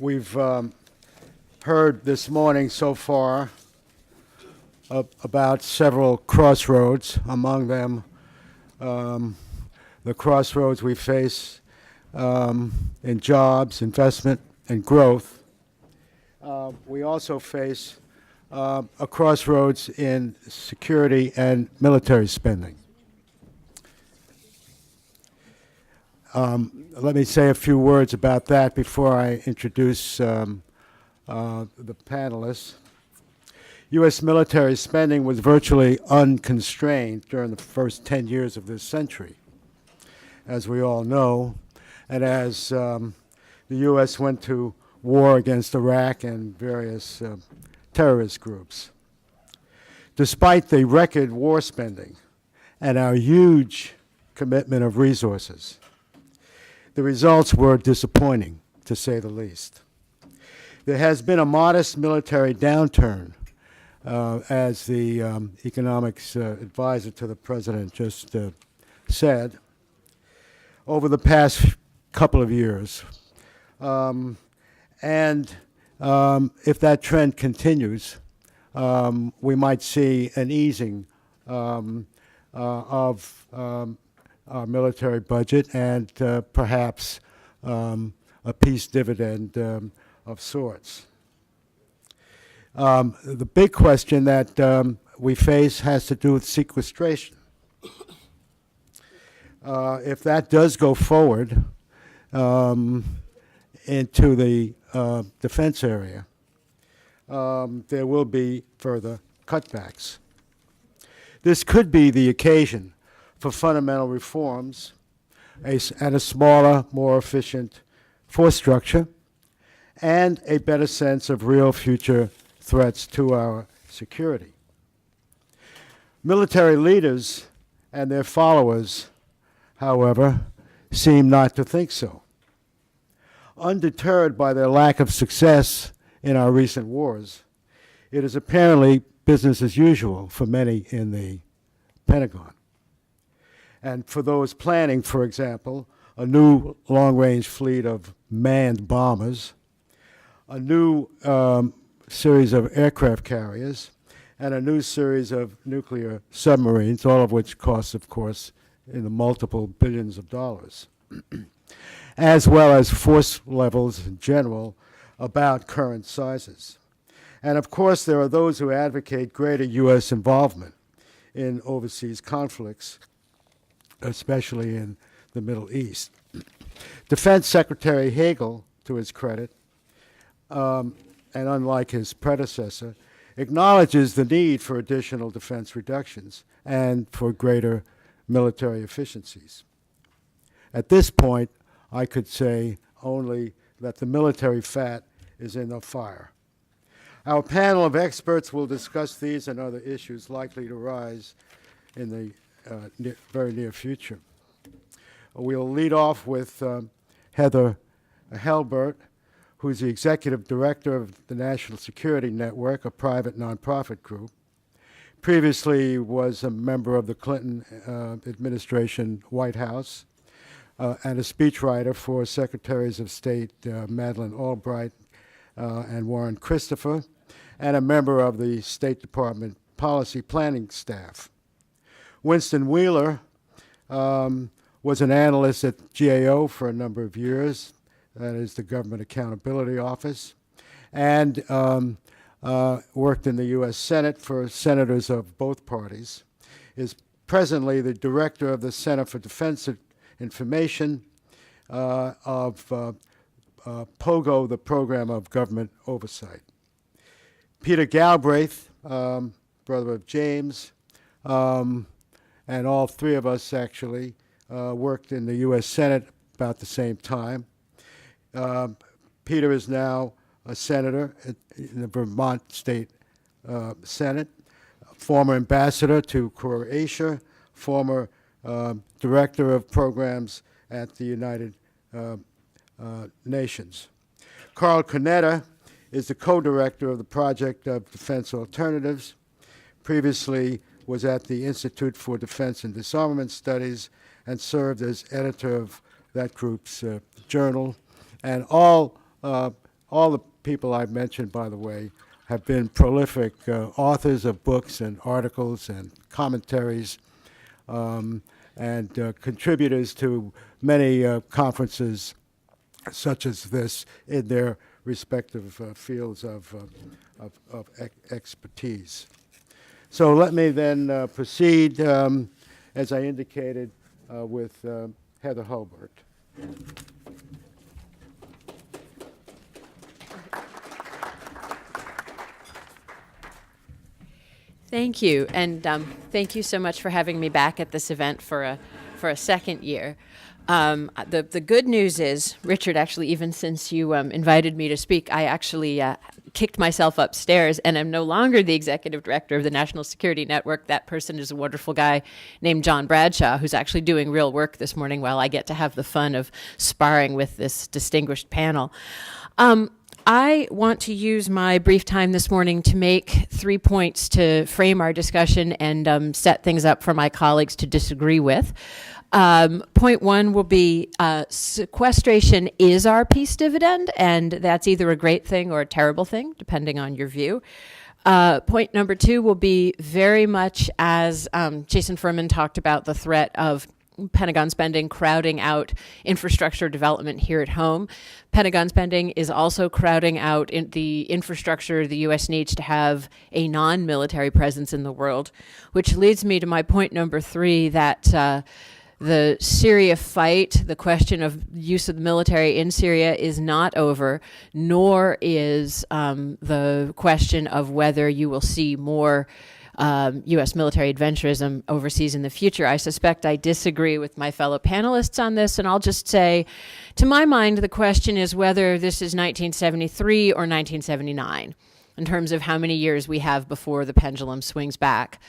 We've heard this morning so far about several crossroads, among them the crossroads we face in jobs, investment, and growth. We also face a crossroads in security and military spending. Let me say a few words about that before I introduce the panelists. U.S. military spending was virtually unconstrained during the first 10 years of this century, as we all know, and as the U.S. went to war against Iraq and various terrorist groups. Despite the record war spending and our huge commitment of resources, the results were disappointing, to say the least. There has been a modest military downturn, as the economics advisor to the president just said, over the past couple of years. And if that trend continues, we might see an easing of our military budget and perhaps a peace dividend of sorts. The big question that we face has to do with sequestration. If that does go forward into the defense area, there will be further cutbacks. This could be the occasion for fundamental reforms and a smaller, more efficient force structure and a better sense of real future threats to our security. Military leaders and their followers, however, seem not to think so. Undeterred by their lack of success in our recent wars, it is apparently business as usual for many in the Pentagon. And for those planning, for example, a new long-range fleet of manned bombers, a new series of aircraft carriers, and a new series of nuclear submarines, all of which cost, of course, in the multiple billions of dollars, as well as force levels in general about current sizes. And of course, there are those who advocate greater U.S. involvement in overseas conflicts, especially in the Middle East. Defense Secretary Hagel, to his credit, and unlike his predecessor, acknowledges the need for additional defense reductions and for greater military efficiencies. At this point, I could say only that the military fat is in the fire. Our panel of experts will discuss these and other issues likely to rise in the very near future. We'll lead off with Heather Helbert, who's the executive director of the National Security Network, a private nonprofit group. Previously was a member of the Clinton administration White House and a speechwriter for Secretaries of State Madeleine Albright and Warren Christopher, and a member of the State Department policy planning staff. Winston Wheeler was an analyst at GAO for a number of years, that is the Government Accountability Office, and worked in the U.S. Senate for senators of both parties, is presently the director of the Center for Defense Information of POGO, the Program of Government Oversight. Peter Galbraith, brother of James, and all three of us actually worked in the U.S. Senate about the same time. Peter is now a senator in the Vermont State Senate, former ambassador to Croatia, former director of programs at the United Nations. Carl Cornetta is the co-director of the Project of Defense Alternatives, previously was at the Institute for Defense and Disarmament Studies and served as editor of that group's journal. And all all the people I've mentioned, by the way, have been prolific authors of books and articles and commentaries, and contributors to many conferences such as this in their respective fields of expertise. So let me then proceed, as I indicated, with Heather Hobart. Thank you, and thank you so much for having me back at this event for a second year. The good news is, Richard, actually, even since you invited me to speak, I actually kicked myself upstairs and am no longer the executive director of the National Security Network. That person is a wonderful guy named John Bradshaw, who's actually doing real work this morning while I get to have the fun of sparring with this distinguished panel. I want to use my brief time this morning to make 3 points to frame our discussion and set things up for my colleagues to disagree with. Point one will be sequestration is our peace dividend, and that's either a great thing or a terrible thing, depending on your view. Point number two will be very much as Jason Furman talked about the threat of Pentagon spending crowding out infrastructure development here at home. Pentagon spending is also crowding out the infrastructure the U.S. needs to have a non-military presence in the world, which leads me to my point number three, that the Syria fight, the question of use of the military in Syria is not over, nor is the question of whether you will see more U.S. military adventurism overseas in the future. I suspect I disagree with my fellow panelists on this, and I'll just say, to my mind, the question is whether this is 1973 or 1979, in terms of how many years we have before the pendulum swings back,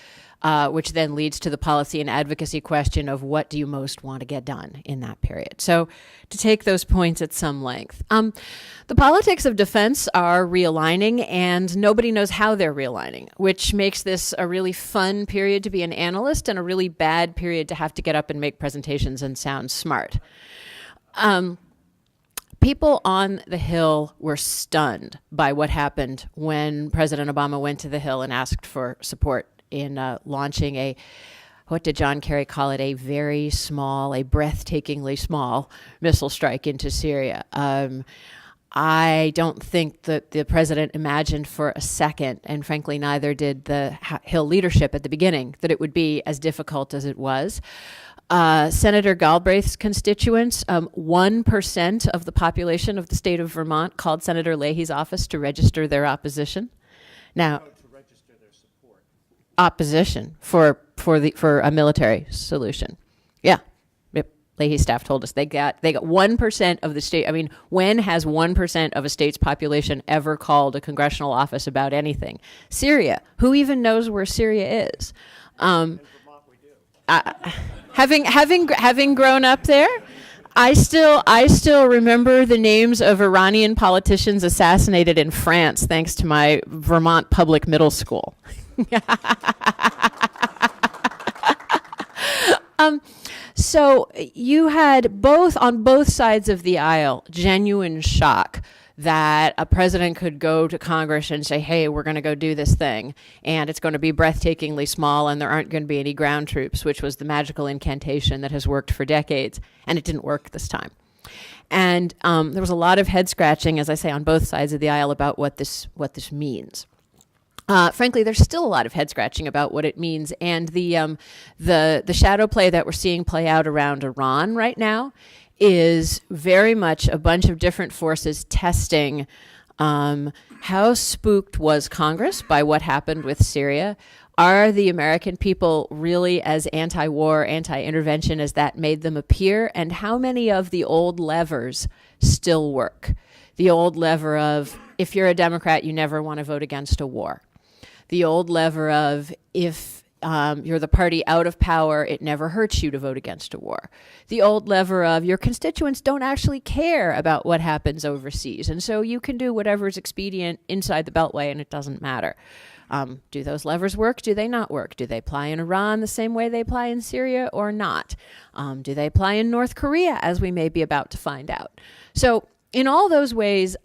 which then leads to the policy and advocacy question of what do you most want to get done in that period. So to take those points at some length. The politics of defense are realigning, and nobody knows how they're realigning, which makes this a really fun period to be an analyst and a really bad period to have to get up and make presentations and sound smart. People on the Hill were stunned by what happened when President Obama went to the Hill and asked for support in launching a, what did John Kerry call it, a very small, a breathtakingly small missile strike into Syria. I don't think that the president imagined for a second, and frankly neither did the Hill leadership at the beginning, that it would be as difficult as it was. Senator Galbraith's constituents, 1% of the population of the state of Vermont called Senator Leahy's office to register their opposition. Now, opposition for a military solution. Yeah. Yep. Leahy's staff told us they got 1% of the state. I mean, when has 1% of a state's population ever called a congressional office about anything? Syria. Who even knows where Syria is? In Vermont we do. Having grown up there, I still remember the names of Iranian politicians assassinated in France thanks to my Vermont public middle school. So you had on both sides of the aisle, genuine shock that a president could go to Congress and say, hey, we're going to go do this thing, and it's going to be breathtakingly small, and there aren't going to be any ground troops, which was the magical incantation that has worked for decades, and it didn't work this time. And there was a lot of head scratching, as I say, on both sides of the aisle about what this means. Frankly, there's still a lot of head scratching about what it means, and the shadow play that we're seeing play out around Iran right now is very much a bunch of different forces testing how spooked was Congress by what happened with Syria. Are the American people really as anti-war, anti-intervention as that made them appear? And how many of the old levers still work? The old lever of, if you're a Democrat, you never want to vote against a war. The old lever of, if you're the party out of power, it never hurts you to vote against a war. The old lever of, your constituents don't actually care about what happens overseas, and so you can do whatever is expedient inside the Beltway and it doesn't matter. Do those levers work? Do they not work? Do they apply in Iran the same way they apply in Syria or not? Do they apply in North Korea, as we may be about to find out? So in all those ways,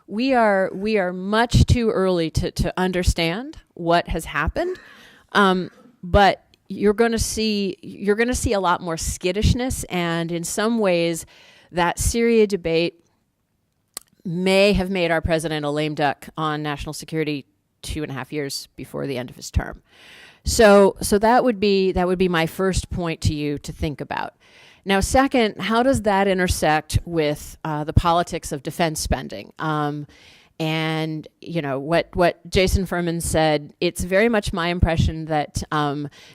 we are much too early to understand what has happened, but you're going to see a lot more skittishness, and in some ways, that Syria debate may have made our president a lame duck on national security 2.5 years before the end of his term. So that would be my first point to you to think about. Now, second, how does that intersect with the politics of defense spending? And what Jason Furman said, it's very much my impression that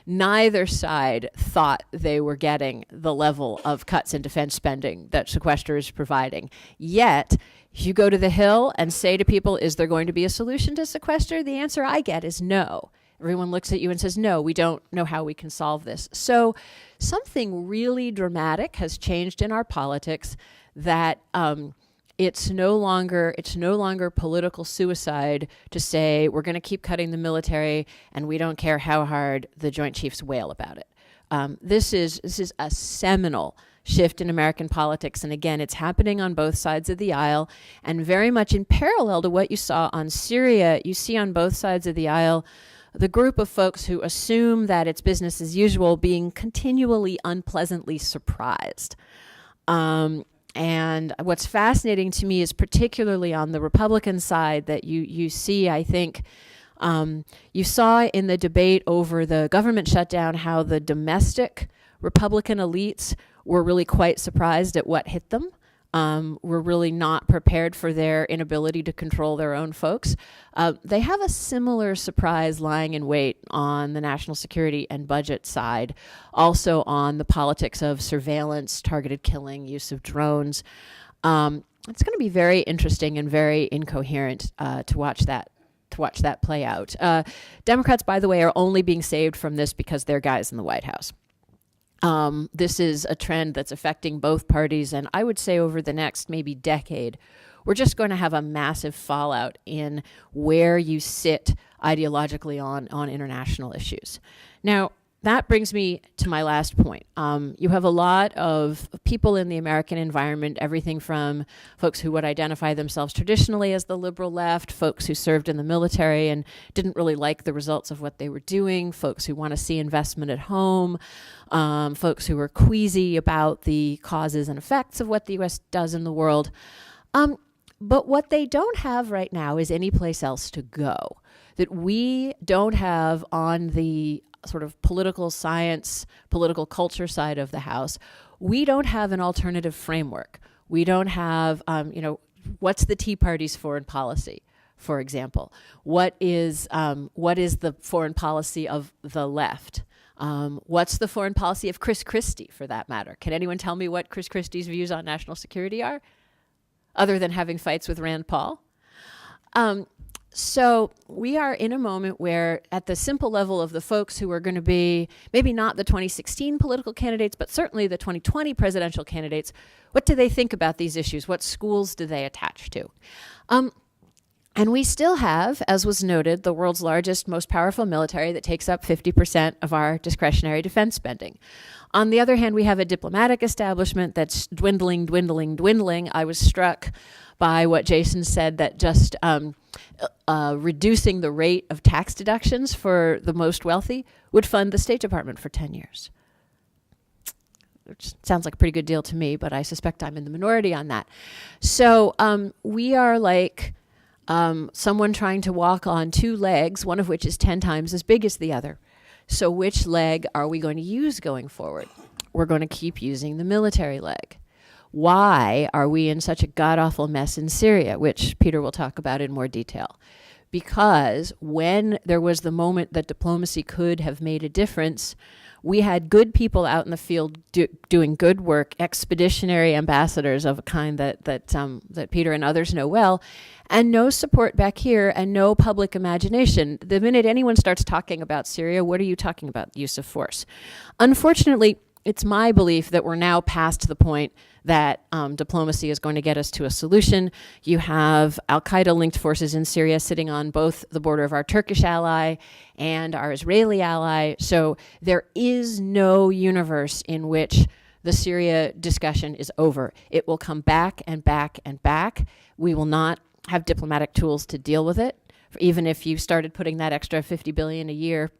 neither side thought they were getting the level of cuts in defense spending that sequester is providing. Yet, if you go to the Hill and say to people, is there going to be a solution to sequester? The answer I get is no. Everyone looks at you and says, no, we don't know how we can solve this. So something really dramatic has changed in our politics, that it's no longer political suicide to say we're going to keep cutting the military and we don't care how hard the Joint Chiefs wail about it. This is a seminal shift in American politics, and again, it's happening on both sides of the aisle, and very much in parallel to what you saw on Syria. You see on both sides of the aisle the group of folks who assume that it's business as usual being continually unpleasantly surprised. And what's fascinating to me is particularly on the Republican side that you see, I think, you saw in the debate over the government shutdown how the domestic Republican elites were really quite surprised at what hit them. Were really not prepared for their inability to control their own folks. They have a similar surprise lying in wait on the national security and budget side, also on the politics of surveillance, targeted killing, use of drones. It's going to be very interesting and very incoherent to watch that play out. Democrats, by the way, are only being saved from this because they're guys in the White House. This is a trend that's affecting both parties, and I would say over the next maybe decade, we're just going to have a massive fallout in where you sit ideologically on international issues. Now, that brings me to my last point. You have a lot of people in the American environment, everything from folks who would identify themselves traditionally as the liberal left, folks who served in the military and didn't really like the results of what they were doing, folks who want to see investment at home, folks who are queasy about the causes and effects of what the U.S. does in the world. But what they don't have right now is any place else to go. That we don't have on the sort of political science, political culture side of the house, we don't have an alternative framework. We don't have, what's the Tea Party's foreign policy, for example? What is the foreign policy of the left? What's the foreign policy of Chris Christie, for that matter? Can anyone tell me what Chris Christie's views on national security are, other than having fights with Rand Paul? So we are in a moment where, at the simple level of the folks who are going to be maybe not the 2016 political candidates, but certainly the 2020 presidential candidates, what do they think about these issues? What schools do they attach to? And we still have, as was noted, the world's largest, most powerful military that takes up 50% of our discretionary defense spending. On the other hand, we have a diplomatic establishment that's dwindling. I was struck by what Jason said, that just reducing the rate of tax deductions for the most wealthy would fund the State Department for 10 years. Which sounds like a pretty good deal to me, but I suspect I'm in the minority on that. So we are like someone trying to walk on two legs, one of which is 10 times as big as the other. So which leg are we going to use going forward? We're going to keep using the military leg. Why are we in such a god-awful mess in Syria, which Peter will talk about in more detail? Because when there was the moment that diplomacy could have made a difference, we had good people out in the field doing good work, expeditionary ambassadors of a kind that Peter and others know well, and no support back here and no public imagination. The minute anyone starts talking about Syria, what are you talking about? Use of force. Unfortunately, it's my belief that we're now past the point that diplomacy is going to get us to a solution. You have al-Qaeda-linked forces in Syria sitting on both the border of our Turkish ally and our Israeli ally. So there is no universe in which the Syria discussion is over. It will come back and back and back. We will not have diplomatic tools to deal with it. Even if you started putting that extra $50 billion a year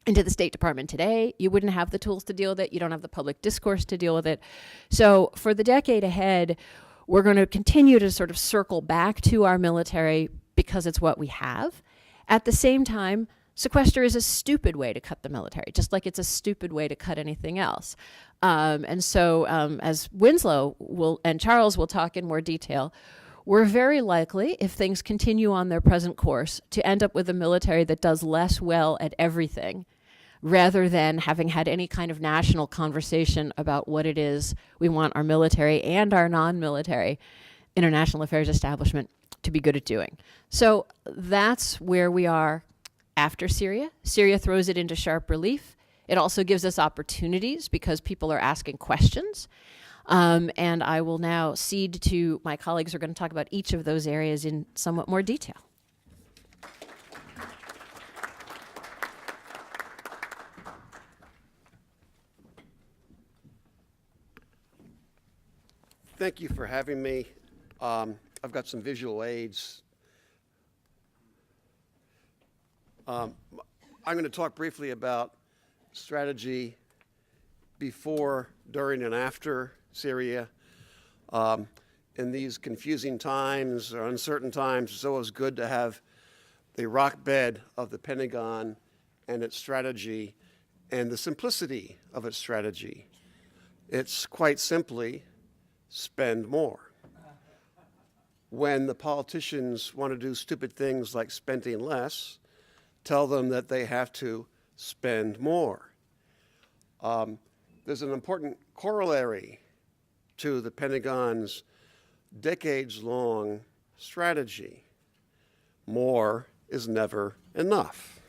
into the State Department today, you wouldn't have the tools to deal with it. You don't have the public discourse to deal with it. So for the decade ahead, we're going to continue to sort of circle back to our military because it's what we have. At the same time, sequester is a stupid way to cut the military, just like it's a stupid way to cut anything else. And so as Winslow and Charles will talk in more detail, we're very likely, if things continue on their present course, to end up with a military that does less well at everything, rather than having had any kind of national conversation about what it is we want our military and our non-military international affairs establishment to be good at doing. So that's where we are after Syria. Syria throws it into sharp relief. It also gives us opportunities because people are asking questions. And I will now cede to my colleagues who are going to talk about each of those areas in somewhat more detail. Thank you for having me. I've got some visual aids. I'm going to talk briefly about strategy before, during, and after Syria. In these confusing times or uncertain times, it's always good to have the rock bed of the Pentagon and its strategy and the simplicity of its strategy. It's quite simply spend more. When the politicians want to do stupid things like spending less, tell them that they have to spend more. There's an important corollary to the Pentagon's decades-long strategy. More is never enough.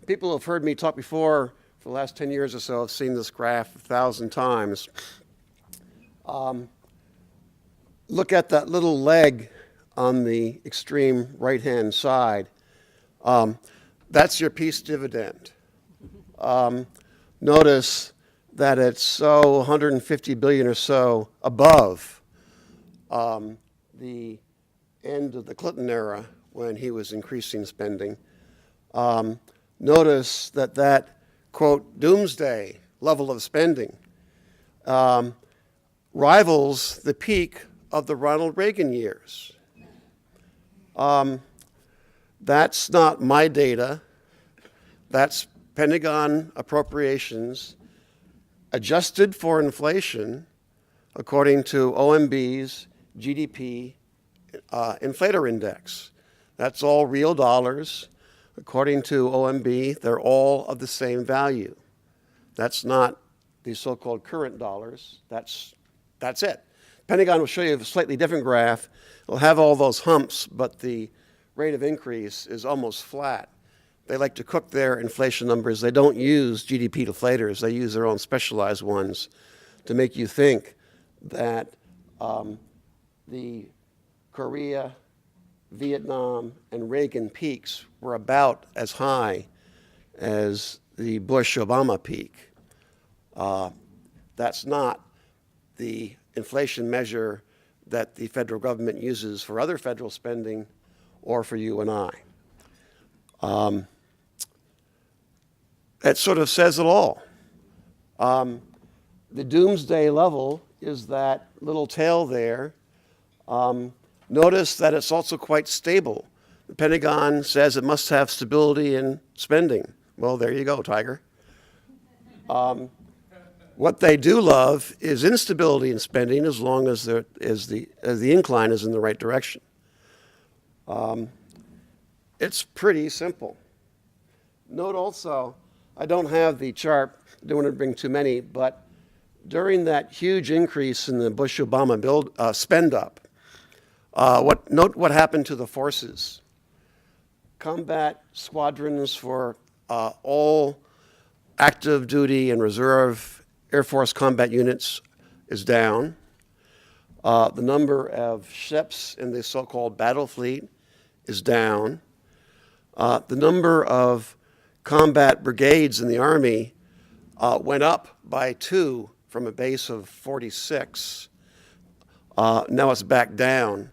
People who have heard me talk before for the last 10 years or so have seen this graph 1,000 times. Look at that little leg on the extreme right-hand side. That's your peace dividend. Notice that it's so 150 billion or so above the end of the Clinton era when he was increasing spending. Notice that quote, doomsday level of spending rivals the peak of the Ronald Reagan years. That's not my data. That's Pentagon appropriations adjusted for inflation according to OMB's GDP inflator index. That's all real dollars. According to OMB, they're all of the same value. That's not the so-called current dollars. That's it. Pentagon will show you a slightly different graph. It'll have all those humps, but the rate of increase is almost flat. They like to cook their inflation numbers. They don't use GDP deflators. They use their own specialized ones to make you think that the Korea, Vietnam, and Reagan peaks were about as high as the Bush-Obama peak. That's not the inflation measure that the federal government uses for other federal spending or for you and I. That sort of says it all. The doomsday level is that little tail there. Notice that it's also quite stable. The Pentagon says it must have stability in spending. Well, there you go, Tiger. What they do love is instability in spending as long as the incline is in the right direction. It's pretty simple. Note also, I don't have the chart, I don't want to bring too many, but during that huge increase in the Bush-Obama spend up, note what happened to the forces. Combat squadrons for all active duty and reserve Air Force combat units is down. The number of ships in the so-called battle fleet is down. The number of combat brigades in the Army went up by 2 from a base of 46. Now it's back down.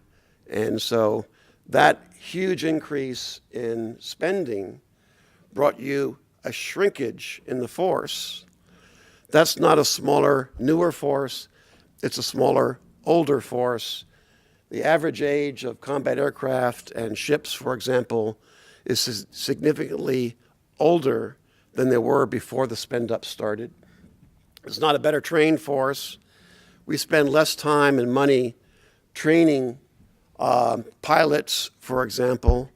And so that huge increase in spending brought you a shrinkage in the force. That's not a smaller, newer force. It's a smaller, older force. The average age of combat aircraft and ships, for example, is significantly older than they were before the spend up started. It's not a better trained force. We spend less time and money training pilots, for example,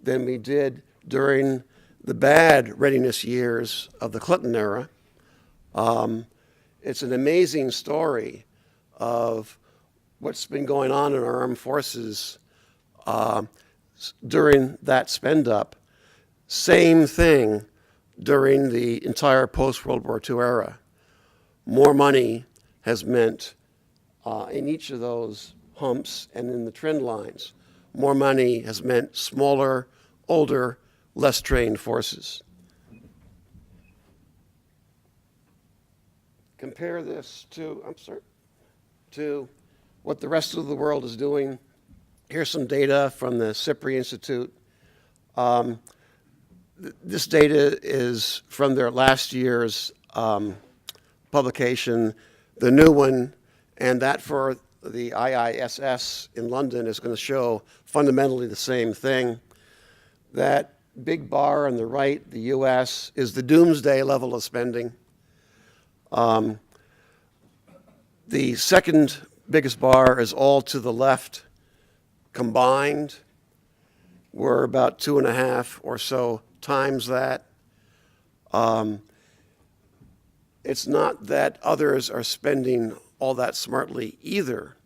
than we did during the bad readiness years of the Clinton era. It's an amazing story of what's been going on in our armed forces during that spend up. Same thing during the entire post-World War II era. More money has meant in each of those humps and in the trend lines, more money has meant smaller, older, less trained forces. Compare this to what the rest of the world is doing. Here's some data from the SIPRI Institute. This data is from their last year's publication, the new one, and that for the IISS in London is going to show fundamentally the same thing. That big bar on the right, the US, is the doomsday level of spending. The second biggest bar is all to the left combined. We're about 2.5 or so times that. It's not that others are spending all that smartly either,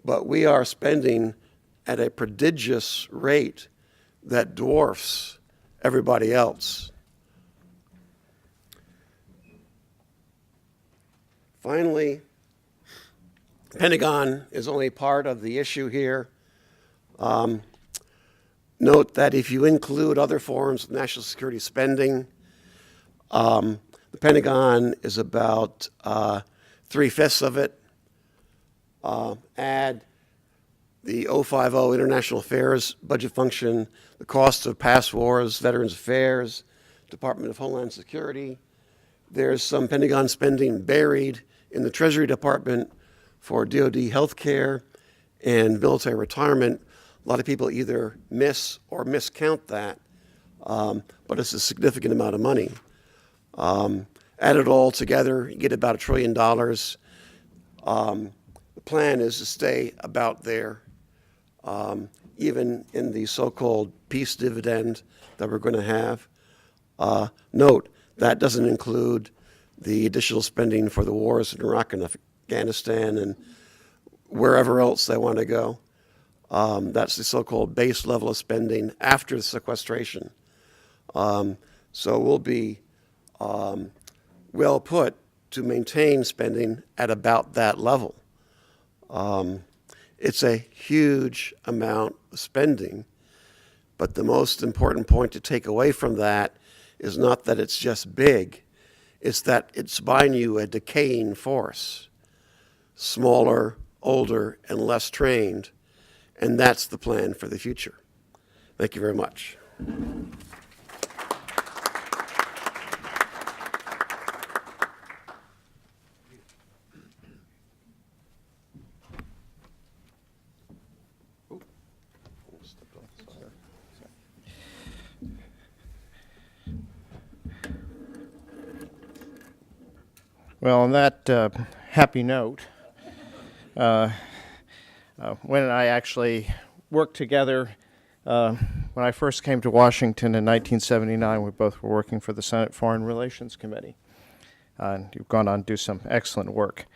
but we are spending at a prodigious rate that dwarfs everybody else. Finally, Pentagon is only part of the issue here. Note that if you include other forms of national security spending, the Pentagon is about 3/5 of it. Add the 050 International Affairs budget function, the cost of past wars, Veterans Affairs, Department of Homeland Security. There's some Pentagon spending buried in the Treasury Department for DoD healthcare and military retirement. A lot of people either miss or miscount that, but it's a significant amount of money. Add it all together, you get about $1 trillion. The plan is to stay about there, even in the so-called peace dividend that we're going to have. Note, that doesn't include the additional spending for the wars in Iraq and Afghanistan and wherever else they want to go. That's the so-called base level of spending after the sequestration. So we'll be well put to maintain spending at about that level. It's a huge amount of spending, but the most important point to take away from that is not that it's just big, it's that it's buying you a decaying force, smaller, older, and less trained, and that's the plan for the future. Thank you very much. Well, on that happy note, Wynn and I actually worked together when I first came to Washington in 1979. We both were working for the Senate Foreign Relations Committee. And you've gone on to do some excellent work.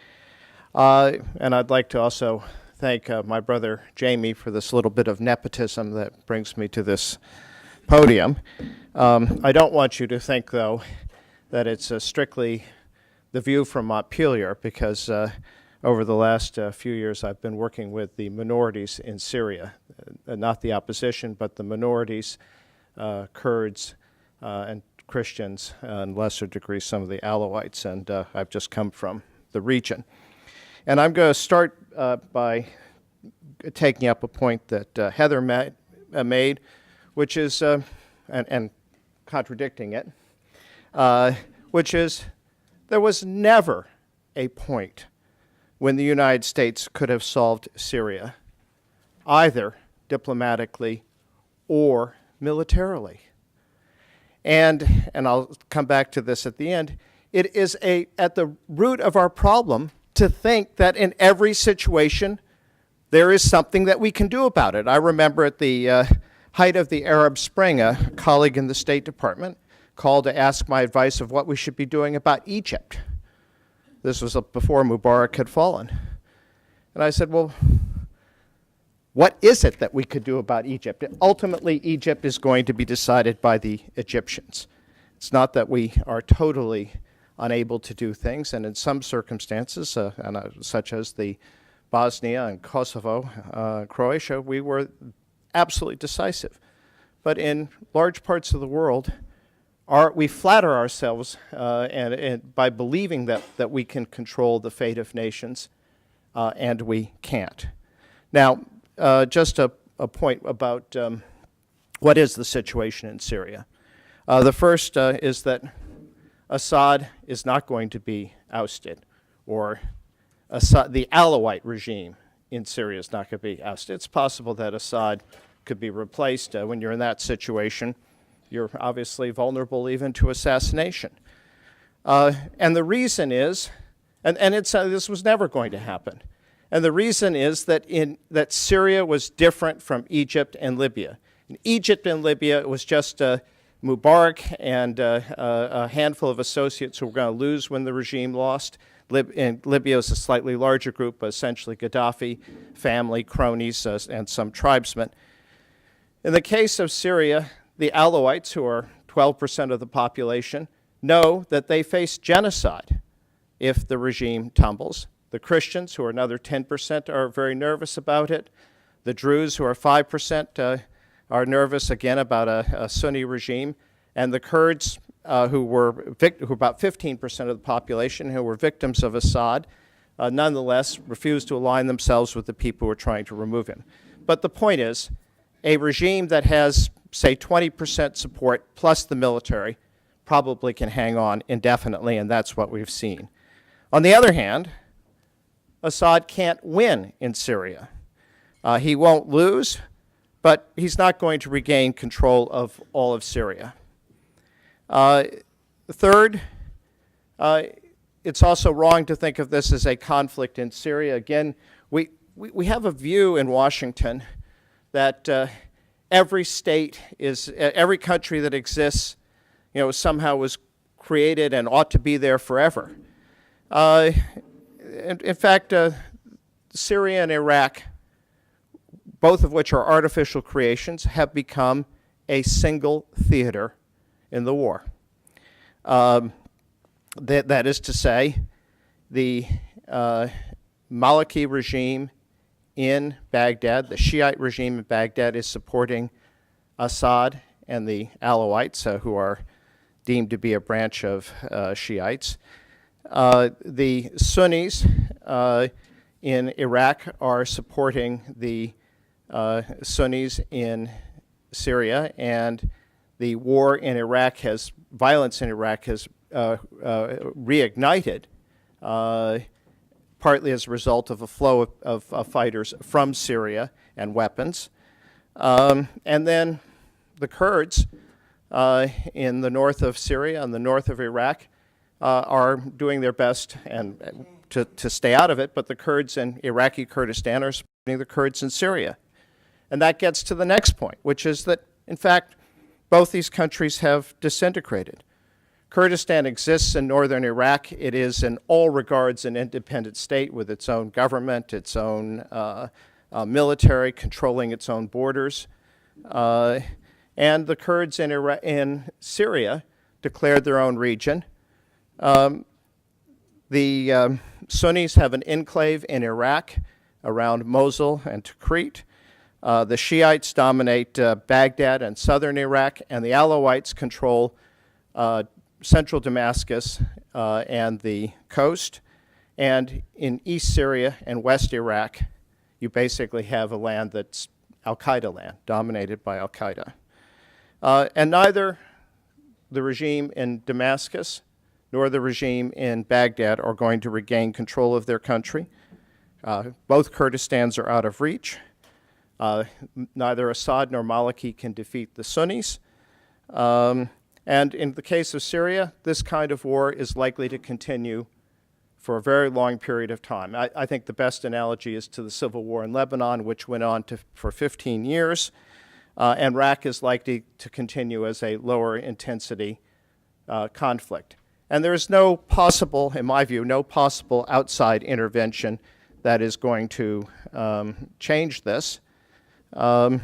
And I'd like to also thank my brother Jamie for this little bit of nepotism that brings me to this podium. I don't want you to think, though, that it's strictly the view from Montpelier, because over the last few years I've been working with the minorities in Syria, not the opposition, but the minorities, Kurds, and Christians, and lesser degree some of the Alawites, and I've just come from the region. And I'm going to start by taking up a point that Heather made, which is, and contradicting it, which is there was never a point when the United States could have solved Syria, either diplomatically or militarily. And I'll come back to this at the end, it is at the root of our problem to think that in every situation there is something that we can do about it. I remember at the height of the Arab Spring, a colleague in the State Department called to ask my advice of what we should be doing about Egypt. This was before Mubarak had fallen. And I said, well, what is it that we could do about Egypt? Ultimately, Egypt is going to be decided by the Egyptians. It's not that we are totally unable to do things, and in some circumstances, such as the Bosnia and Kosovo, Croatia, we were absolutely decisive. But in large parts of the world, we flatter ourselves and by believing that we can control the fate of nations, and we can't. Now, just a point about what is the situation in Syria. The first is that Assad is not going to be ousted, or the Alawite regime in Syria is not going to be ousted. It's possible that Assad could be replaced. When you're in that situation, you're obviously vulnerable even to assassination. And the reason is, and this was never going to happen, and the reason is that Syria was different from Egypt and Libya. In Egypt and Libya, it was just Mubarak and a handful of associates who were going to lose when the regime lost. In Libya is a slightly larger group, essentially Gaddafi, family, cronies, and some tribesmen. In the case of Syria, the Alawites, who are 12% of the population, know that they face genocide if the regime tumbles. The Christians, who are another 10%, are very nervous about it. The Druze, who are 5%, are nervous again about a Sunni regime. And the Kurds, who were about 15% of the population, who were victims of Assad, nonetheless refused to align themselves with the people who are trying to remove him. But the point is, a regime that has, say, 20% support plus the military probably can hang on indefinitely, and that's what we've seen. On the other hand, Assad can't win in Syria. He won't lose, but he's not going to regain control of all of Syria. Third, it's also wrong to think of this as a conflict in Syria. Again, we have a view in Washington that every country that exists, somehow was created and ought to be there forever. In fact, Syria and Iraq, both of which are artificial creations, have become a single theater in the war. That is to say, the Maliki regime in Baghdad, the Shiite regime in Baghdad, is supporting Assad and the Alawites, who are deemed to be a branch of Shiites. The Sunnis in Iraq are supporting the Sunnis in Syria, and the war in Iraq violence in Iraq has reignited, partly as a result of a flow of fighters from Syria and weapons. And then the Kurds in the north of Syria and the north of Iraq are doing their best and to stay out of it, but the Kurds in Iraqi Kurdistan are supporting the Kurds in Syria. And that gets to the next point, which is that, in fact, both these countries have disintegrated. Kurdistan exists in northern Iraq. It is in all regards an independent state with its own government, its own military, controlling its own borders. And the Kurds in Syria declared their own region. The Sunnis have an enclave in Iraq around Mosul and Tikrit. The Shiites dominate Baghdad and southern Iraq, and the Alawites control central Damascus and the coast. And in East Syria and West Iraq, you basically have a land that's al-Qaeda land, dominated by al-Qaeda. And neither the regime in Damascus nor the regime in Baghdad are going to regain control of their country. Both Kurdistans are out of reach. Neither Assad nor Maliki can defeat the Sunnis. And in the case of Syria, this kind of war is likely to continue for a very long period of time. I think the best analogy is to the civil war in Lebanon, which went on for 15 years. And Iraq is likely to continue as a lower intensity conflict. And there is no possible, in my view, no possible outside intervention that is going to change this. In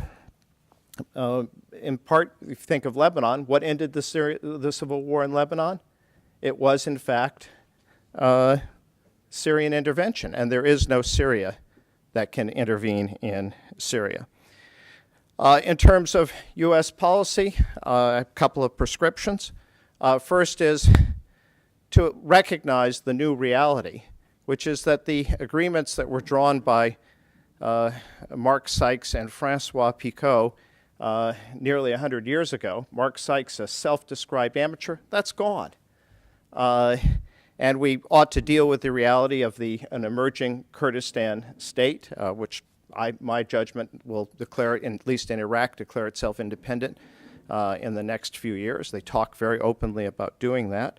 part, if you think of Lebanon, what ended the civil war in Lebanon? It was, in fact, Syrian intervention, and there is no Syria that can intervene in Syria. In terms of U.S. policy, a couple of prescriptions. First is to recognize the new reality, which is that the agreements that were drawn by Mark Sykes and Francois Picot nearly 100 years ago, Mark Sykes, a self-described amateur, that's gone. And we ought to deal with the reality of an emerging Kurdistan state, which my judgment will declare, at least in Iraq, declare itself independent in the next few years. They talk very openly about doing that.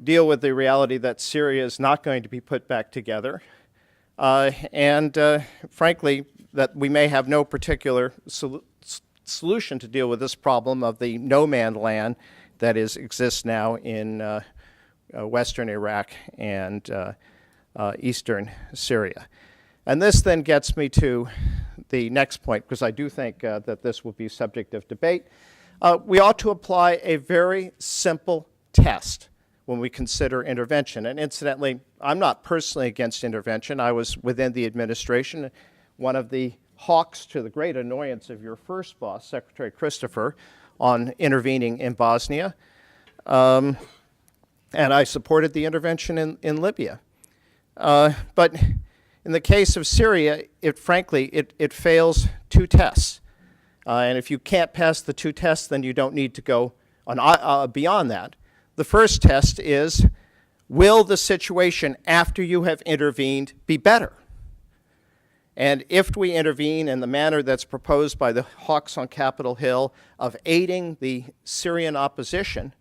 Deal with the reality that Syria is not going to be put back together. And frankly, that we may have no particular solution to deal with this problem of the no-man land that exists now in western Iraq and eastern Syria. And this then gets me to the next point, because I do think that this will be subject of debate. We ought to apply a very simple test when we consider intervention. And incidentally, I'm not personally against intervention. I was within the administration, one of the hawks, to the great annoyance of your first boss, Secretary Christopher, on intervening in Bosnia. And I supported the intervention in Libya. But in the case of Syria, it fails two tests. And if you can't pass the two tests, then you don't need to go on, beyond that. The first test is, will the situation after you have intervened be better? And if we intervene in the manner that's proposed by the hawks on Capitol Hill of aiding the Syrian opposition,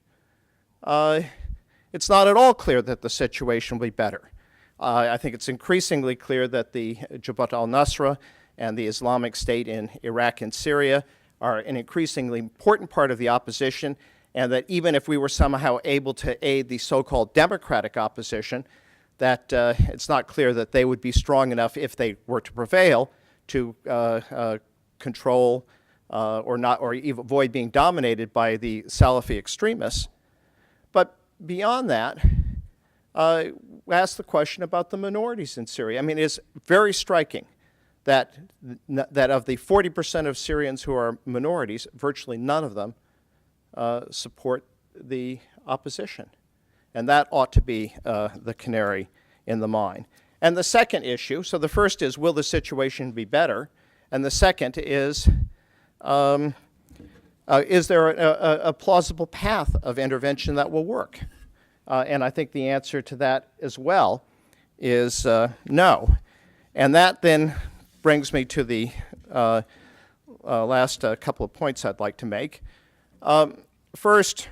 it's not at all clear that the situation will be better. I think it's increasingly clear that the Jabhat al-Nusra and the Islamic State in Iraq and Syria are an increasingly important part of the opposition, and that even if we were somehow able to aid the so-called democratic opposition, that it's not clear that they would be strong enough, if they were to prevail, to control or even avoid being dominated by the Salafi extremists. But beyond that, ask the question about the minorities in Syria. I mean, it's very striking that of the 40% of Syrians who are minorities, virtually none of them support the opposition. And that ought to be the canary in the mine. And the second issue, so the first is, will the situation be better? And the second is there a plausible path of intervention that will work? And I think the answer to that as well is no. And that then brings me to the last couple of points I'd like to make. First,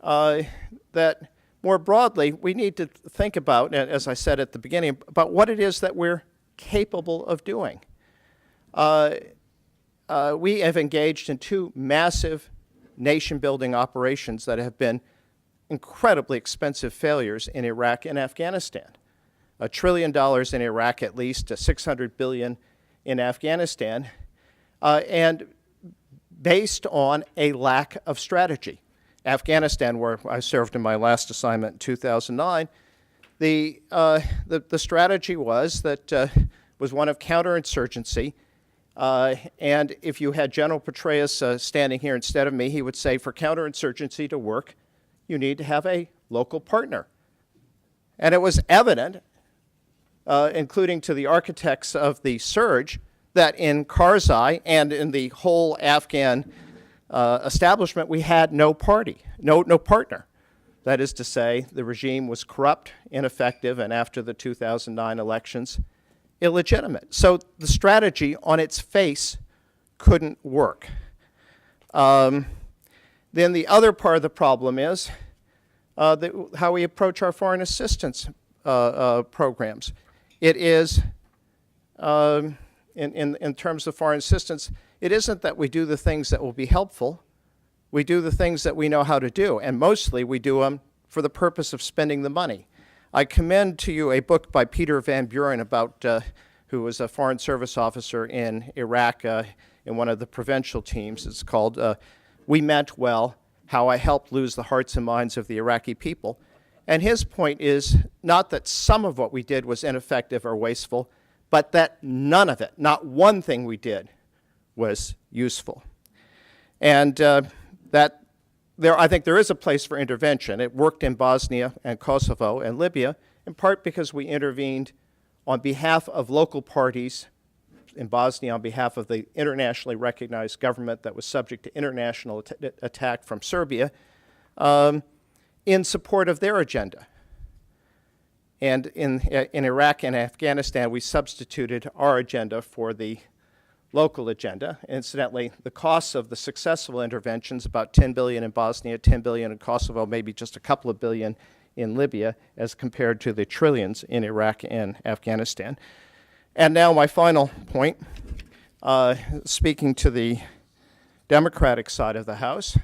that more broadly, we need to think about, as I said at the beginning, about what it is that we're capable of doing. We have engaged in two massive nation-building operations that have been incredibly expensive failures in Iraq and Afghanistan. $1 trillion in Iraq, at least, $600 billion in Afghanistan, and based on a lack of strategy. Afghanistan, where I served in my last assignment in 2009, the strategy was one of counterinsurgency And if you had General Petraeus standing here instead of me, he would say, for counterinsurgency to work, you need to have a local partner. And it was evident, including to the architects of the surge, that in Karzai and in the whole Afghan establishment, we had no party, no partner. That is to say, the regime was corrupt, ineffective, and after the 2009 elections, illegitimate. So the strategy on its face couldn't work. Then the other part of the problem is how we approach our foreign assistance programs. It is, in terms of foreign assistance, it isn't that we do the things that will be helpful. We do the things that we know how to do, and mostly we do them for the purpose of spending the money. I commend to you a book by Peter Van Buren about, who was a foreign service officer in Iraq in one of the provincial teams. It's called We Meant Well, How I Helped Lose the Hearts and Minds of the Iraqi People. And his point is not that some of what we did was ineffective or wasteful, but that none of it, not one thing we did, was useful. And I think there is a place for intervention. It worked in Bosnia and Kosovo and Libya, in part because we intervened on behalf of local parties in Bosnia, on behalf of the internationally recognized government that was subject to international attack from Serbia, in support of their agenda. And in Iraq and Afghanistan, we substituted our agenda for the local agenda. Incidentally, the costs of the successful interventions, about $10 billion in Bosnia, $10 billion in Kosovo, maybe just a couple of billion in Libya, as compared to the trillions in Iraq and Afghanistan. And now my final point, speaking to the Democratic side of the House,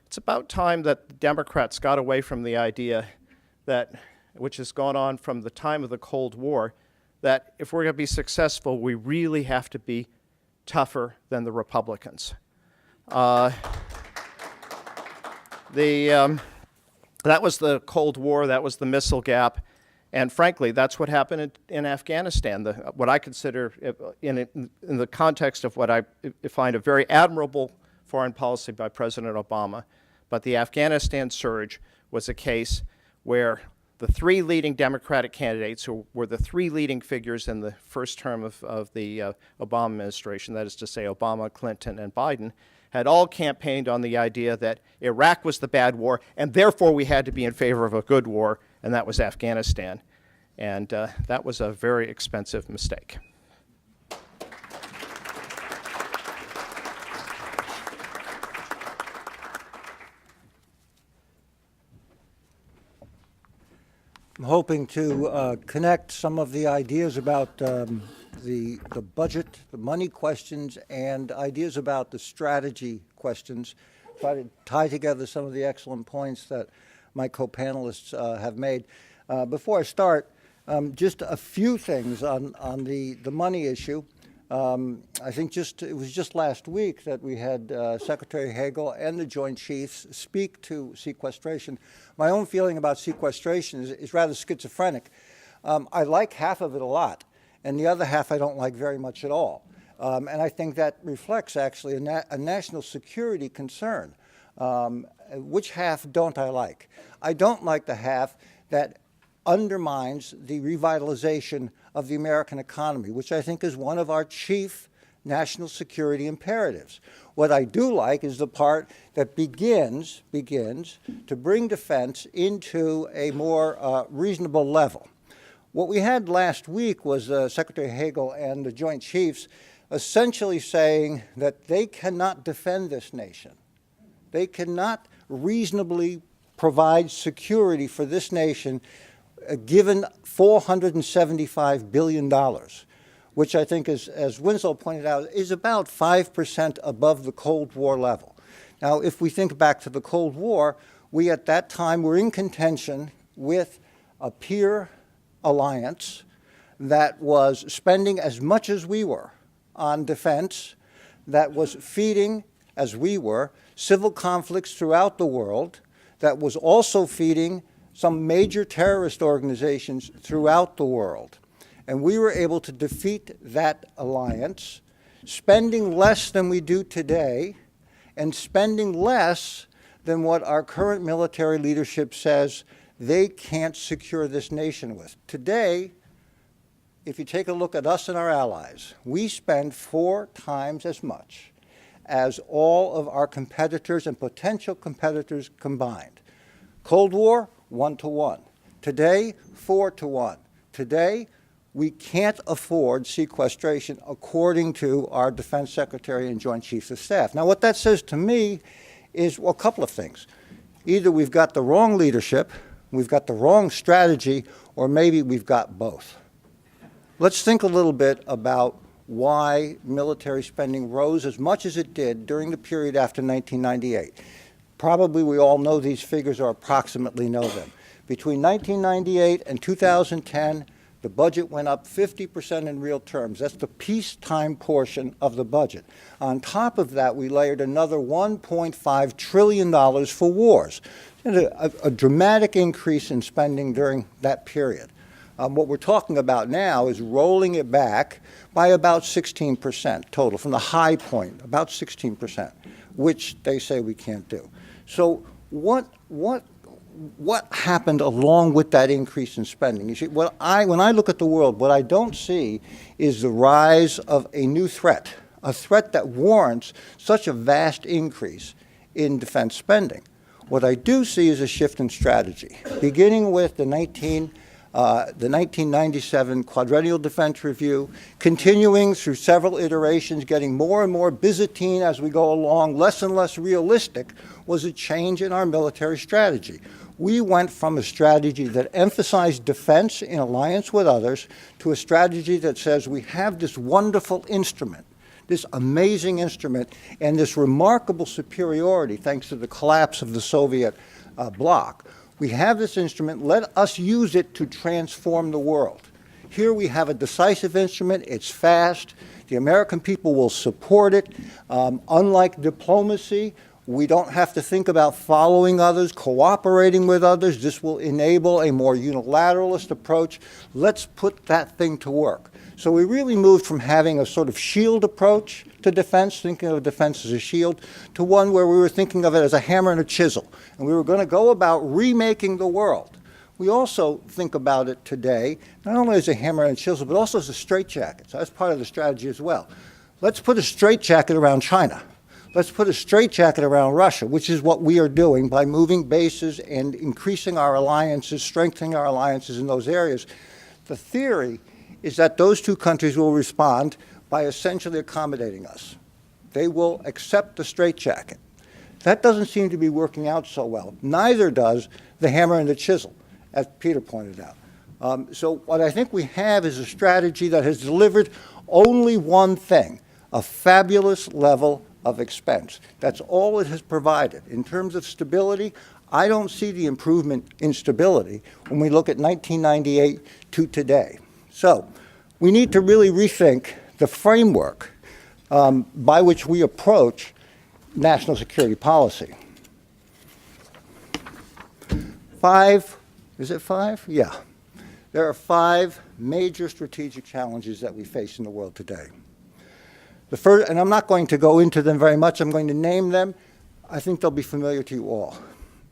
it's about time that the Democrats got away from the idea that, which has gone on from the time of the Cold War, that if we're going to be successful, we really have to be tougher than the Republicans. That was the Cold War, that was the missile gap, and frankly, that's what happened in Afghanistan. What I consider, in the context of what I find a very admirable foreign policy by President Obama, but the Afghanistan surge was a case where the three leading Democratic candidates, who were the three leading figures in the first term of the Obama administration, that is to say Obama, Clinton, and Biden, had all campaigned on the idea that Iraq was the bad war, and therefore we had to be in favor of a good war, and that was Afghanistan. And that was a very expensive mistake. I'm hoping to connect some of the ideas about the budget, the money questions, and ideas about the strategy questions. Try to tie together some of the excellent points that my co-panelists have made. Before I start, just a few things on the money issue. I think it was just last week that we had Secretary Hagel and the Joint Chiefs speak to sequestration. My own feeling about sequestration is rather schizophrenic. I like half of it a lot, and the other half I don't like very much at all. And I think that reflects actually a national security concern. Which half don't I like? I don't like the half that undermines the revitalization of the American economy, which I think is one of our chief national security imperatives. What I do like is the part that begins to bring defense into a more reasonable level. What we had last week was Secretary Hagel and the Joint Chiefs essentially saying that they cannot defend this nation. They cannot reasonably provide security for this nation given $475 billion, which I think, as Winslow pointed out, is about 5% above the Cold War level. Now, if we think back to the Cold War, we at that time were in contention with a peer alliance that was spending as much as we were on defense, that was feeding, as we were, civil conflicts throughout the world, that was also feeding some major terrorist organizations throughout the world. And we were able to defeat that alliance spending less than we do today and spending less than what our current military leadership says they can't secure this nation with. Today, if you take a look at us and our allies, we spend 4 times as much as all of our competitors and potential competitors combined. Cold War, 1-to-1. Today, 4-to-1. Today, we can't afford sequestration according to our Defense Secretary and Joint Chiefs of Staff. Now, what that says to me is, well, a couple of things. Either we've got the wrong leadership, we've got the wrong strategy, or maybe we've got both. Let's think a little bit about why military spending rose as much as it did during the period after 1998. Probably we all know these figures or approximately know them. Between 1998 and 2010, the budget went up 50% in real terms. That's the peacetime portion of the budget. On top of that, we layered another $1.5 trillion for wars. A dramatic increase in spending during that period. What we're talking about now is rolling it back by about 16% total, from the high point, about 16%, which they say we can't do. So what happened along with that increase in spending? You see, when I look at the world, what I don't see is the rise of a new threat, a threat that warrants such a vast increase in defense spending. What I do see is a shift in strategy, beginning with the 1997 Quadrennial Defense Review, continuing through several iterations, getting more and more Byzantine as we go along, less and less realistic, was a change in our military strategy. We went from a strategy that emphasized defense in alliance with others to a strategy that says we have this wonderful instrument, this amazing instrument, and this remarkable superiority thanks to the collapse of the Soviet bloc. We have this instrument, let us use it to transform the world. Here we have a decisive instrument, it's fast, the American people will support it. Unlike diplomacy, we don't have to think about following others, cooperating with others. This will enable a more unilateralist approach. Let's put that thing to work. So we really moved from having a sort of shield approach to defense, thinking of defense as a shield, to one where we were thinking of it as a hammer and a chisel. And we were going to go about remaking the world. We also think about it today, not only as a hammer and a chisel, but also as a straitjacket. So that's part of the strategy as well. Let's put a straitjacket around China. Let's put a straitjacket around Russia, which is what we are doing by moving bases and increasing our alliances, strengthening our alliances in those areas. The theory is that those two countries will respond by essentially accommodating us. They will accept the straitjacket. That doesn't seem to be working out so well. Neither does the hammer and the chisel, as Peter pointed out. So what I think we have is a strategy that has delivered only one thing, a fabulous level of expense. That's all it has provided. In terms of stability, I don't see the improvement in stability when we look at 1998 to today. So we need to really rethink the framework by which we approach national security policy. 5, is it 5? Yeah. There are 5 major strategic challenges that we face in the world today. The first, and I'm not going to go into them very much, I'm going to name them. I think they'll be familiar to you all.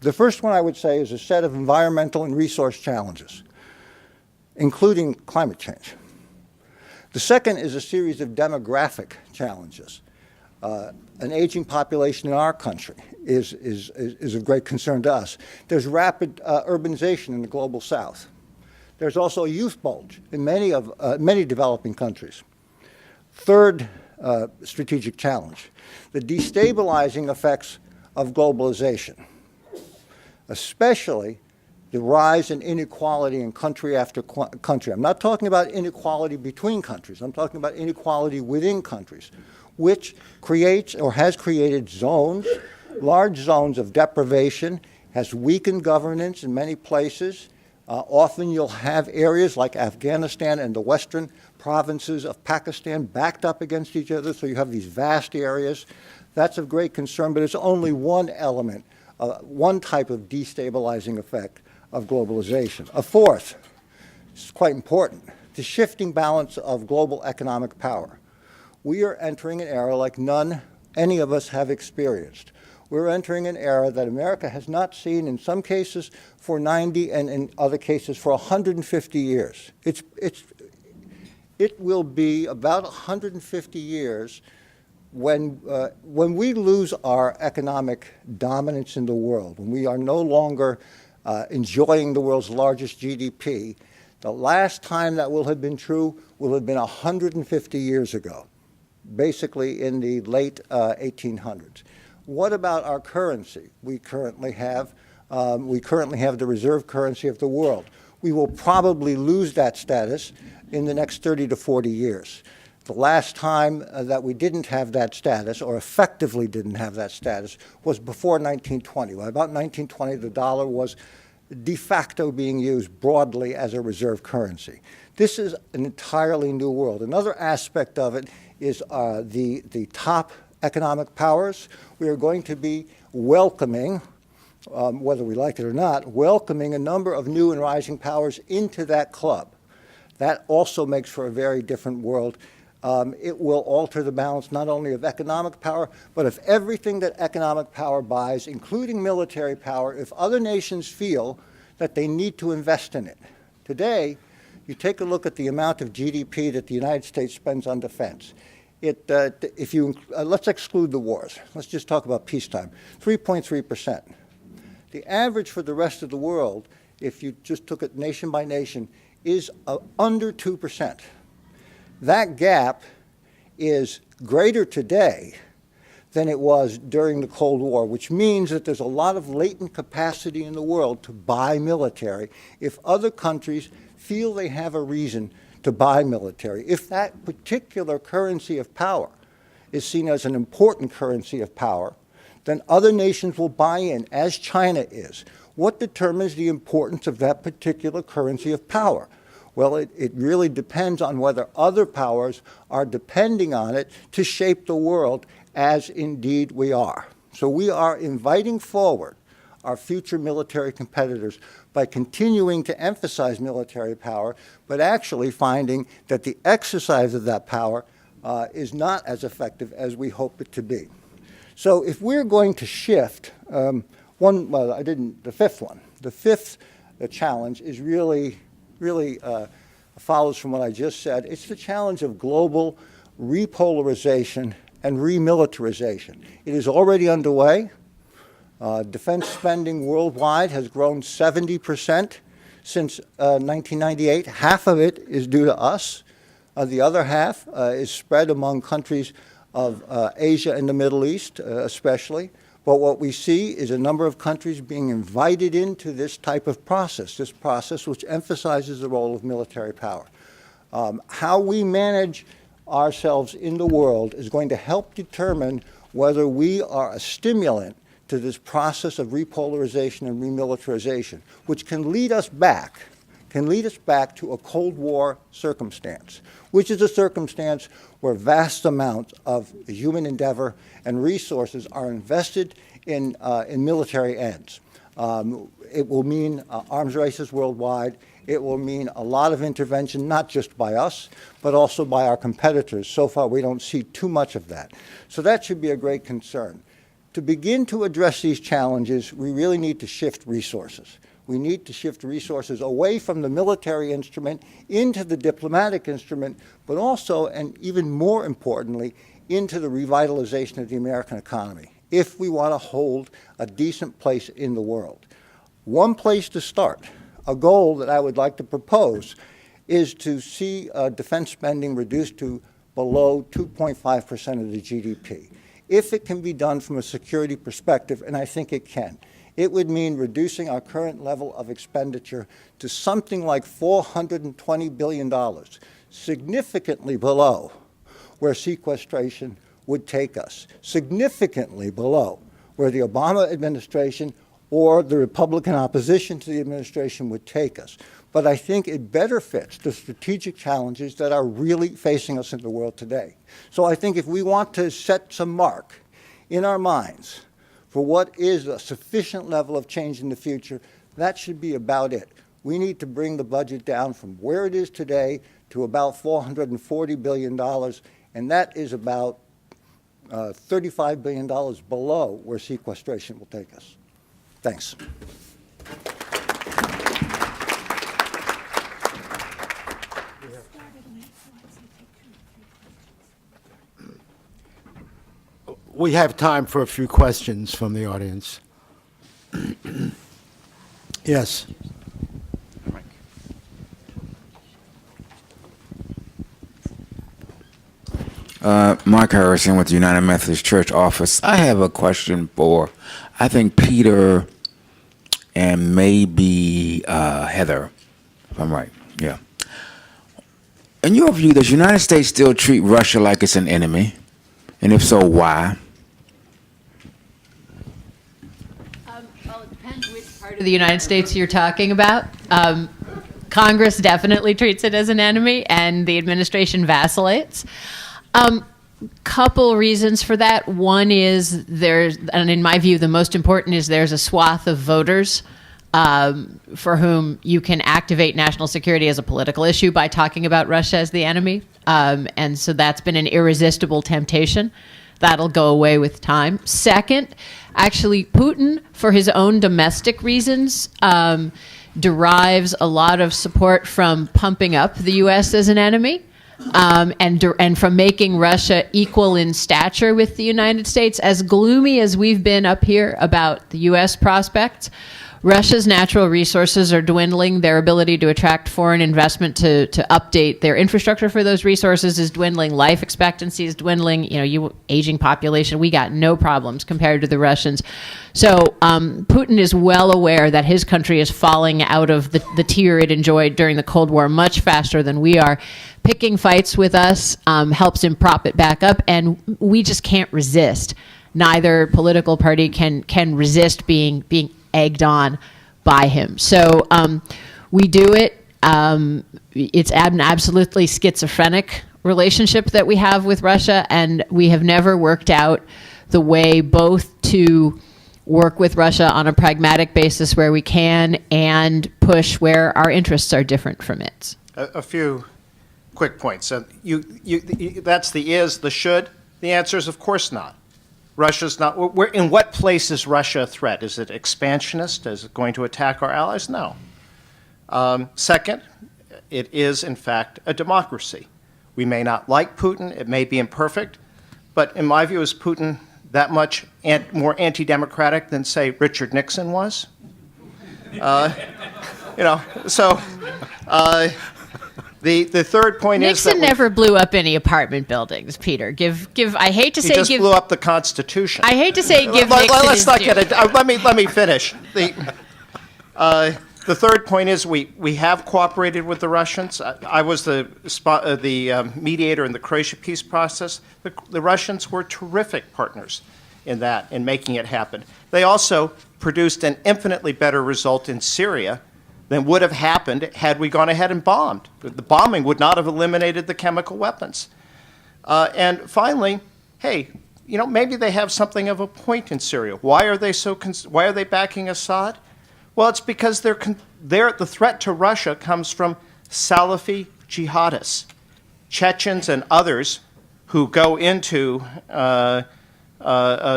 The first one I would say is a set of environmental and resource challenges, including climate change. The second is a series of demographic challenges. An aging population in our country is of great concern to us. There's rapid urbanization in the global south. There's also a youth bulge in many developing countries. Third strategic challenge, the destabilizing effects of globalization, especially the rise in inequality in country after country. I'm not talking about inequality between countries. I'm talking about inequality within countries, which creates or has created zones, large zones of deprivation, has weakened governance in many places. Often you'll have areas like Afghanistan and the western provinces of Pakistan backed up against each other, so you have these vast areas. That's of great concern, but it's only one element, one type of destabilizing effect of globalization. A fourth, this is quite important, the shifting balance of global economic power. We are entering an era like none any of us have experienced. We're entering an era that America has not seen, in some cases for 90 and in other cases for 150 years. It will be about 150 years when we lose our economic dominance in the world, when we are no longer enjoying the world's largest GDP. The last time that will have been true will have been 150 years ago, basically in the late 1800s. What about our currency? We currently have the reserve currency of the world. We will probably lose that status in the next 30 to 40 years. The last time that we didn't have that status, or effectively didn't have that status, was before 1920. By about 1920, the dollar was de facto being used broadly as a reserve currency. This is an entirely new world. Another aspect of it is the top economic powers. We are going to be welcoming, whether we like it or not, welcoming a number of new and rising powers into that club. That also makes for a very different world. It will alter the balance not only of economic power, but of everything that economic power buys, including military power, if other nations feel that they need to invest in it. Today, you take a look at the amount of GDP that the United States spends on defense. Let's exclude the wars. Let's just talk about peacetime. 3.3%. The average for the rest of the world, if you just took it nation by nation, is under 2%. That gap is greater today than it was during the Cold War, which means that there's a lot of latent capacity in the world to buy military if other countries feel they have a reason to buy military. If that particular currency of power is seen as an important currency of power, then other nations will buy in, as China is. What determines the importance of that particular currency of power? Well, it really depends on whether other powers are depending on it to shape the world, as indeed we are. So we are inviting forward our future military competitors by continuing to emphasize military power, but actually finding that the exercise of that power is not as effective as we hope it to be. So if we're going to shift, the fifth one. The fifth challenge is really follows from what I just said. It's the challenge of global repolarization and remilitarization. It is already underway. Defense spending worldwide has grown 70% since 1998. Half of it is due to us. The other half is spread among countries of Asia and the Middle East, especially. But what we see is a number of countries being invited into this type of process, this process which emphasizes the role of military power. How we manage ourselves in the world is going to help determine whether we are a stimulant to this process of repolarization and remilitarization, which can lead us back to a Cold War circumstance, which is a circumstance where vast amounts of human endeavor and resources are invested in military ends. It will mean arms races worldwide. It will mean a lot of intervention, not just by us, but also by our competitors. So far, we don't see too much of that. So that should be a great concern. To begin to address these challenges, we really need to shift resources. We need to shift resources away from the military instrument into the diplomatic instrument, but also, and even more importantly, into the revitalization of the American economy, if we want to hold a decent place in the world. One place to start, a goal that I would like to propose, is to see defense spending reduced to below 2.5% of the GDP. If it can be done from a security perspective, and I think it can, it would mean reducing our current level of expenditure to something like $420 billion, significantly below where sequestration would take us, significantly below where the Obama administration or the Republican opposition to the administration would take us. But I think it better fits the strategic challenges that are really facing us in the world today. So I think if we want to set some mark in our minds for what is a sufficient level of change in the future, that should be about it. We need to bring the budget down from where it is today to about $440 billion, and that is about $35 billion below where sequestration will take us. Thanks. We have time for a few questions from the audience. Yes. Mark Harrison with the United Methodist Church office. I have a question for, I think, Peter and maybe Heather, if I'm right. Yeah. In your view, does the United States still treat Russia like it's an enemy? And if so, why? Well, it depends which part of the United States you're talking about. Congress definitely treats it as an enemy, and the administration vacillates. Couple reasons for that. One is and in my view, the most important is there's a swath of voters for whom you can activate national security as a political issue by talking about Russia as the enemy. And so that's been an irresistible temptation. That'll go away with time. Second, actually, Putin, for his own domestic reasons, derives a lot of support from pumping up the U.S. as an enemy. And from making Russia equal in stature with the United States. As gloomy as we've been up here about the U.S. prospects, Russia's natural resources are dwindling. Their ability to attract foreign investment to update their infrastructure for those resources is dwindling. Life expectancy is dwindling. Aging population. We got no problems compared to the Russians. So Putin is well aware that his country is falling out of the tier it enjoyed during the Cold War much faster than we are. Picking fights with us helps him prop it back up, and we just can't resist. Neither political party can resist being egged on by him. So we do it. It's an absolutely schizophrenic relationship that we have with Russia, and we have never worked out the way both to work with Russia on a pragmatic basis where we can and push where our interests are different from its. A few quick points. That's the should. The answer is, of course not. Russia's not. In what place is Russia a threat? Is it expansionist? Is it going to attack our allies? No. Second, it is, in fact, a democracy. We may not like Putin. It may be imperfect. But in my view, is Putin that much more anti-democratic than, say, Richard Nixon was? The third point is that Nixon never blew up any apartment buildings, Peter. I hate to say he just blew up the Constitution. I hate to say give Nixon Let's his not due. get it. Let me finish. The third point is we have cooperated with the Russians. I was the mediator in the Croatia peace process. The Russians were terrific partners in making it happen. They also produced an infinitely better result in Syria than would have happened had we gone ahead and bombed. The bombing would not have eliminated the chemical weapons. And finally, hey, maybe they have something of a point in Syria. Why are they backing Assad? Well, it's because the threat to Russia comes from Salafi jihadists, Chechens and others who go into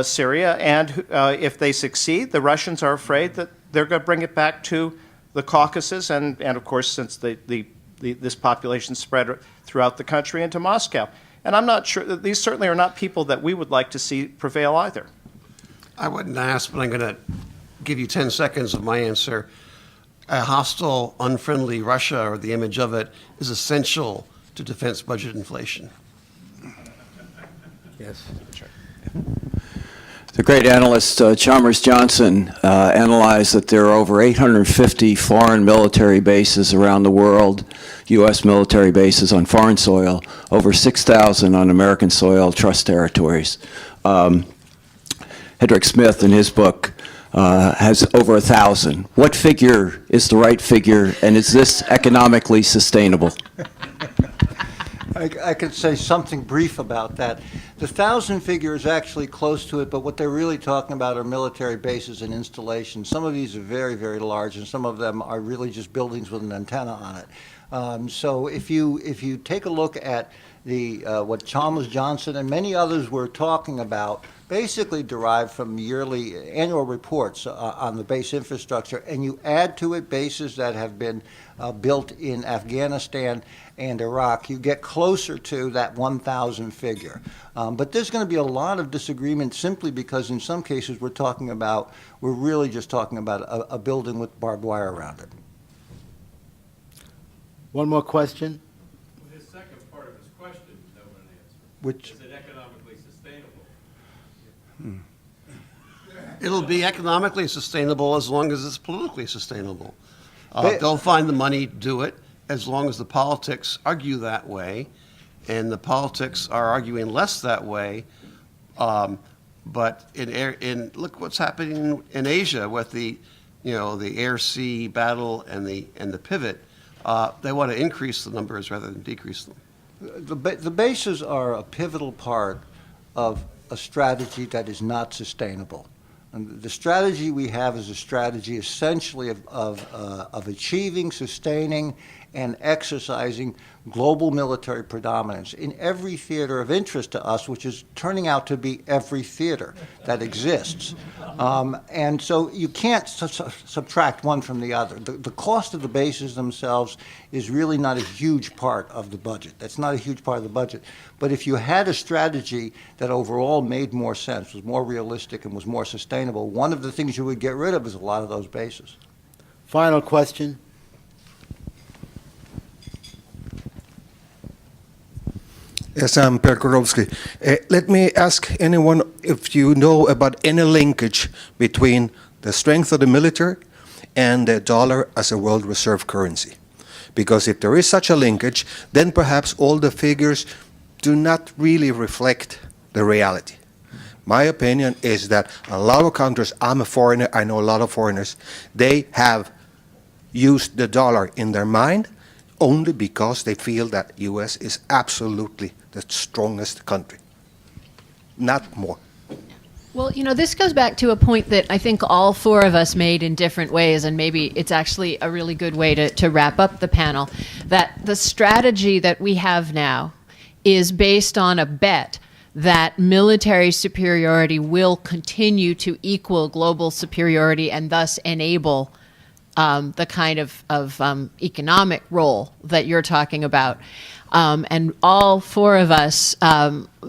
Syria, and if they succeed, the Russians are afraid that they're going to bring it back to the Caucasus, and of course, since this population spread throughout the country, into Moscow. And I'm not sure that these certainly are not people that we would like to see prevail either. I wouldn't ask, but I'm going to give you 10 seconds of my answer. A hostile, unfriendly Russia, or the image of it, is essential to defense budget inflation. Yes. The great analyst Chalmers Johnson analyzed that there are over 850 foreign military bases around the world, U.S. military bases on foreign soil, over 6,000 on American soil, trust territories. Hedrick Smith, in his book, has over 1,000. What figure is the right figure, and is this economically sustainable? I could say something brief about that. The 1,000 figure is actually close to it, but what they're really talking about are military bases and installations. Some of these are very, very large, and some of them are really just buildings with an antenna on it. So if you take a look at the what Chalmers Johnson and many others were talking about, basically derived from yearly annual reports on the base infrastructure, and you add to it bases that have been built in Afghanistan and Iraq, you get closer to that 1,000 figure. But there's going to be a lot of disagreement simply because in some cases we're really just talking about a building with barbed wire around it. One more question? His second part of his question, no one answered. Which Is it economically sustainable? It'll be economically sustainable as long as it's politically sustainable. They'll find the money to do it as long as the politics argue that way, and the politics are arguing less that way. But look what's happening in Asia with the air-sea battle and the pivot. They want to increase the numbers rather than decrease them. the bases are a pivotal part of a strategy that is not sustainable. And the strategy we have is a strategy essentially of achieving, sustaining, and exercising global military predominance in every theater of interest to us, which is turning out to be every theater that exists. And so you can't subtract one from the other. The cost of the bases themselves is really not a huge part of the budget. That's not a huge part of the budget. But if you had a strategy that overall made more sense, was more realistic, and was more sustainable, one of the things you would get rid of is a lot of those bases. Final question. Yes, I'm Per Korowski. Let me ask anyone if you know about any linkage between the strength of the military and the dollar as a world reserve currency. Because if there is such a linkage, then perhaps all the figures do not really reflect the reality. My opinion is that a lot of countries, I'm a foreigner, I know a lot of foreigners, they have used the dollar in their mind only because they feel that U.S. is absolutely the strongest country, not more. Well, this goes back to a point that I think all four of us made in different ways, and maybe it's actually a really good way to wrap up the panel, that the strategy that we have now is based on a bet that military superiority will continue to equal global superiority and thus enable the kind of economic role that you're talking about. And all four of us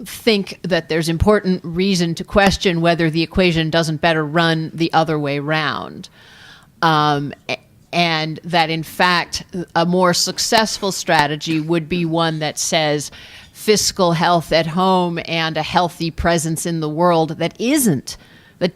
think that there's important reason to question whether the equation doesn't better run the other way round. And that, in fact, a more successful strategy would be one that says fiscal health at home and a healthy presence in the world that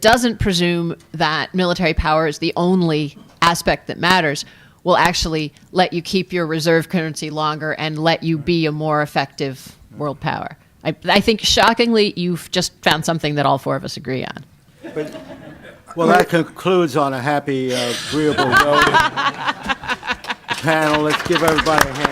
doesn't presume that military power is the only aspect that matters, will actually let you keep your reserve currency longer and let you be a more effective world power. I think, shockingly, you've just found something that all four of us agree on. Well, that concludes on a happy, agreeable note. The panel, let's give everybody a hand.